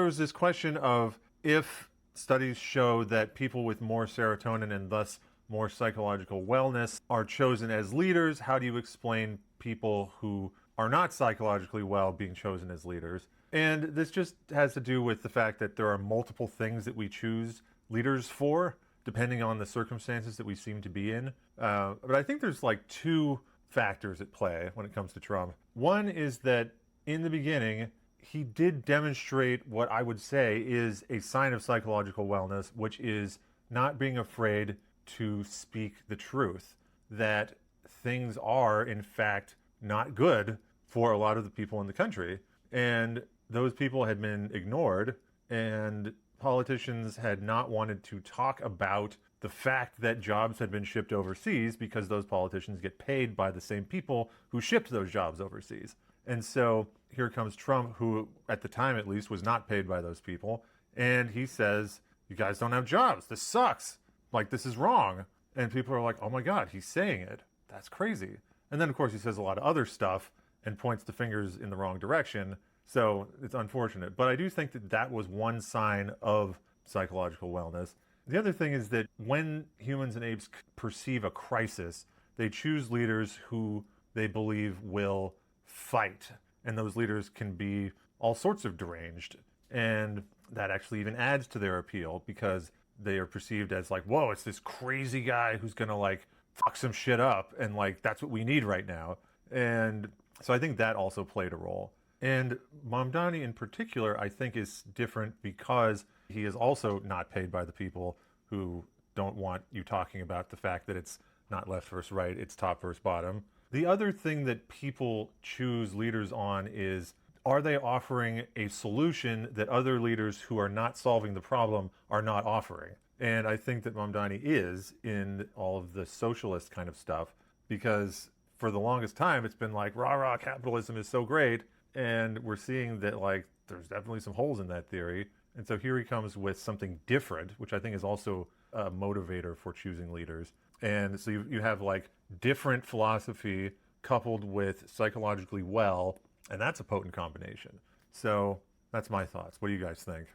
there was this question of if studies show that people with more serotonin and thus more psychological wellness are chosen as leaders, how do you explain people who are not psychologically well being chosen as leaders? And this just has to do with the fact that there are multiple things that we choose leaders for, depending on the circumstances that we seem to be in. But I think there's like two factors at play when it comes to Trump. One is that in the beginning, he did demonstrate what I would say is a sign of psychological wellness, which is not being afraid to speak the truth, that things are, in fact, not good for a lot of the people in the country. And those people had been ignored, and politicians had not wanted to talk about the fact that jobs had been shipped overseas because those politicians get paid by the same people who shipped those jobs overseas. And so here comes Trump, who at the time at least was not paid by those people. And he says, you guys don't have jobs. This sucks. Like, this is wrong. And people are like, oh my God, he's saying it. That's crazy. And then, of course, he says a lot of other stuff and points the fingers in the wrong direction. So it's unfortunate. But I do think that that was one sign of psychological wellness. The other thing is that when humans and apes perceive a crisis, they choose leaders who they believe will fight. And those leaders can be all sorts of deranged. And that actually even adds to their appeal because they are perceived as like, whoa, it's this crazy guy who's going to like fuck some shit up. And like, that's what we need right now. And so I think that also played a role. And Mamdani in particular, I think is different because he is also not paid by the people who don't want you talking about the fact that it's not left versus right, it's top versus bottom. The other thing that people choose leaders on is, are they offering a solution that other leaders who are not solving the problem are not offering? And I think that Mamdani is in all of the socialist kind of stuff, because for the longest time it's been like, rah, rah, capitalism is so great. And we're seeing that like there's definitely some holes in that theory. And so here he comes with something different, which I think is also a motivator for choosing leaders. And so you have like different philosophy coupled with psychologically well, and that's a potent combination. So that's my thoughts. What do you guys think?